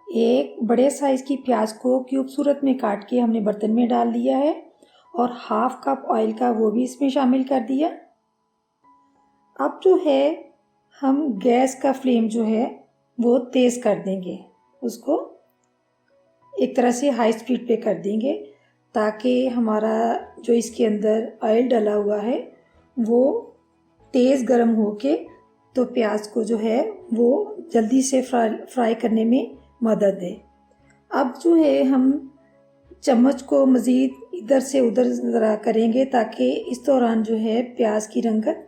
एक बड़े साइज़ की प्याज को क्यूब सूरत में काट के हमने बर्तन में डाल दिया है और हाफ कप ऑयल का वो भी इसमें शामिल कर दिया। अब जो है हम गैस का फ्लेम जो है वो तेज़ कर देंगे, उसको एक तरह से हाई स्पीड पे कर देंगे ताकि हमारा जो इसके अंदर ऑयल डला हुआ है वो तेज़ गर्म होके तो प्याज को जो है वो जल्दी से फ्राई करने में मदद दे। अब जो है हम चम्मच को मज़ीद इधर से उधर ज़रा करेंगे ताकि इस दौरान जो है प्याज की रंगत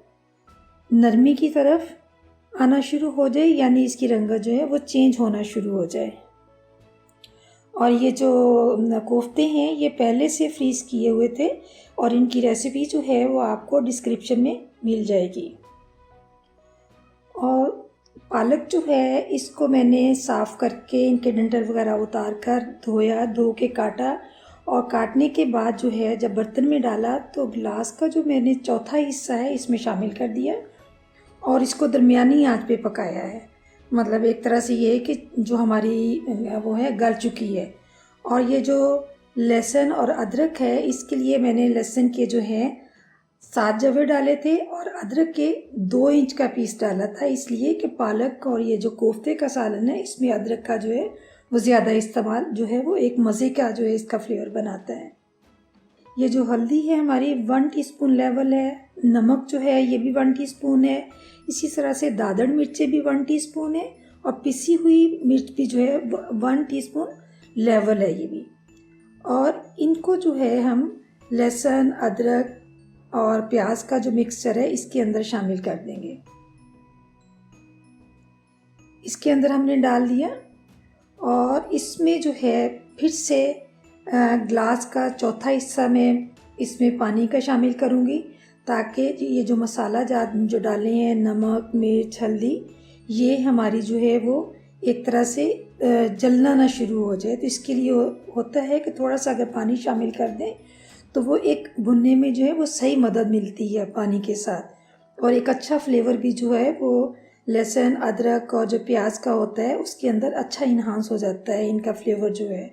नरमी की तरफ आना शुरू हो जाए, यानी इसकी रंगत जो है वो चेंज होना शुरू हो जाए। और ये जो कोफ्ते हैं ये पहले से फ्रीज़ किए हुए थे और इनकी रेसिपी जो है वो आपको डिस्क्रिप्शन में मिल जाएगी। और पालक जो है इसको मैंने साफ़ करके इनके डंठल वगैरह उतार कर धोया, धो के काटा और काटने के बाद जो है जब बर्तन में डाला तो गिलास का जो मैंने चौथा हिस्सा है इसमें शामिल कर दिया और इसको दरमियानी आंच पे पकाया है। मतलब एक तरह से ये है कि जो हमारी वो है गल चुकी है। और ये जो लहसुन और अदरक है इसके लिए मैंने लहसुन के जो है 7 जवे डाले थे और अदरक के 2 इंच का पीस डाला था, इसलिए कि पालक और ये जो कोफ्ते का सालन है इसमें अदरक का जो है वो ज़्यादा इस्तेमाल जो है वो एक मज़े का जो है इसका फ्लेवर बनाता है। ये जो हल्दी है हमारी 1 टीस्पून लेवल है, नमक जो है ये भी 1 टीस्पून है, इसी तरह से दादड़ मिर्चें भी 1 टीस्पून है और पिसी हुई मिर्च भी जो है 1 टीस्पून लेवल है ये भी। और इनको जो है हम लहसुन, अदरक और प्याज का जो मिक्सचर है इसके अंदर शामिल कर देंगे। इसके अंदर हमने डाल दिया और इसमें जो है फिर से ग्लास का चौथा हिस्सा मैं इसमें पानी का शामिल करूँगी ताकि ये जो मसाला जो डाले हैं नमक, मिर्च, हल्दी, ये हमारी जो है वो एक तरह से जलना ना शुरू हो जाए। तो इसके लिए होता है कि थोड़ा सा अगर पानी शामिल कर दें तो वो एक भुनने में जो है वो सही मदद मिलती है पानी के साथ और एक अच्छा फ्लेवर भी जो है वो लहसुन, अदरक और जो प्याज का होता है उसके अंदर अच्छा इन्हांस हो जाता है इनका फ्लेवर जो है।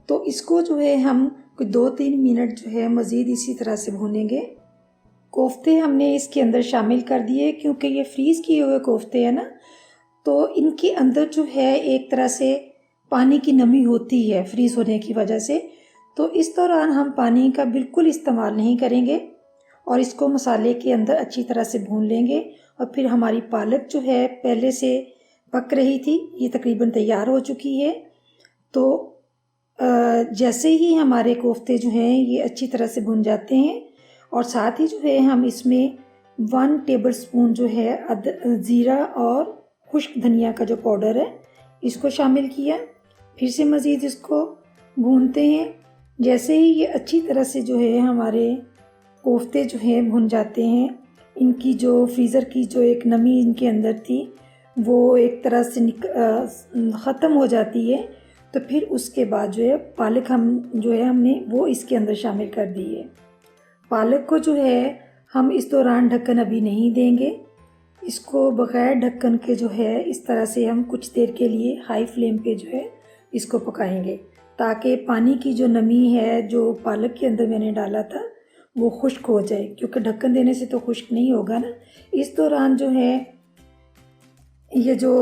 तो इसको जो है हम कोई 2-3 मिनट जो है मज़ीद इसी तरह से भूनेंगे। कोफ्ते हमने इसके अंदर शामिल कर दिए क्योंकि ये फ्रीज़ किए हुए कोफ्ते हैं ना, तो इनके अंदर जो है एक तरह से पानी की नमी होती है फ्रीज़ होने की वजह से। तो इस दौरान हम पानी का बिल्कुल इस्तेमाल नहीं करेंगे और इसको मसाले के अंदर अच्छी तरह से भून लेंगे। और फिर हमारी पालक जो है पहले से पक रही थी, ये तकरीबन तैयार हो चुकी है। तो जैसे ही हमारे कोफ्ते जो हैं ये अच्छी तरह से भुन जाते हैं और साथ ही जो है हम इसमें 1 टेबलस्पून जो है ज़ीरा और खुश्क धनिया का जो पाउडर है इसको शामिल किया। फिर से मज़ीद इसको भूनते हैं। जैसे ही ये अच्छी तरह से जो है हमारे कोफ्ते जो हैं भुन जाते हैं, इनकी जो फ्रीज़र की जो एक नमी इनके अंदर थी वो एक तरह से ख़त्म हो जाती है। तो फिर उसके बाद जो है पालक हमने वो इसके अंदर शामिल कर दी है। पालक को जो है हम इस दौरान ढक्कन अभी नहीं देंगे, इसको बग़ैर ढक्कन के जो है इस तरह से हम कुछ देर के लिए हाई फ्लेम पे जो है इसको पकाएंगे ताकि पानी की जो नमी है जो पालक के अंदर मैंने डाला था वो खुश्क हो जाए, क्योंकि ढक्कन देने से तो खुश्क नहीं होगा ना। इस दौरान जो है ये जो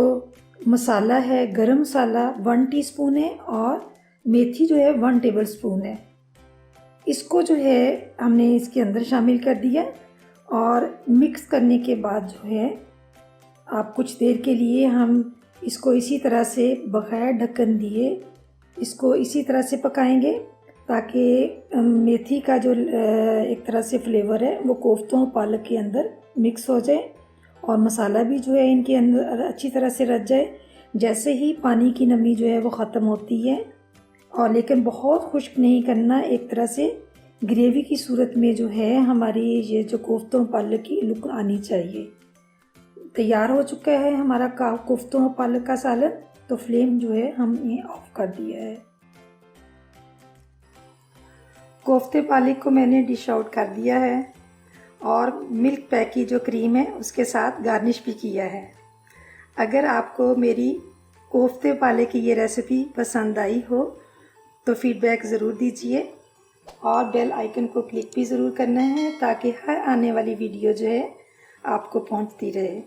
मसाला है गरम मसाला 1 टीस्पून है और मेथी जो है 1 टेबलस्पून है, इसको जो है हमने इसके अंदर शामिल कर दिया और मिक्स करने के बाद जो है आप कुछ देर के लिए हम इसको इसी तरह से बग़ैर ढक्कन दिए इसको इसी तरह से पकाएंगे ताकि मेथी का जो एक तरह से फ्लेवर है वो कोफ्तों और पालक के अंदर मिक्स हो जाए और मसाला भी जो है इनके अंदर अच्छी तरह से रच जाए। जैसे ही पानी की नमी जो है वो ख़त्म होती है, और लेकिन बहुत खुश्क नहीं करना, एक तरह से ग्रेवी की सूरत में जो है हमारी ये जो कोफ्तों पालक की लुक आनी चाहिए। तैयार हो चुका है हमारा कोफ्तों पालक का सालन। तो फ्लेम जो है हमने ऑफ कर दिया है। कोफ्ते पालक को मैंने डिश आउट कर दिया है और मिल्क पैक की जो क्रीम है उसके साथ गार्निश भी किया है। अगर आपको मेरी कोफ्ते पाले की ये रेसिपी पसंद आई हो तो फीडबैक ज़रूर दीजिए और बेल आइकन को क्लिक भी ज़रूर करना है ताकि हर आने वाली वीडियो जो है आपको पहुंचती रहे।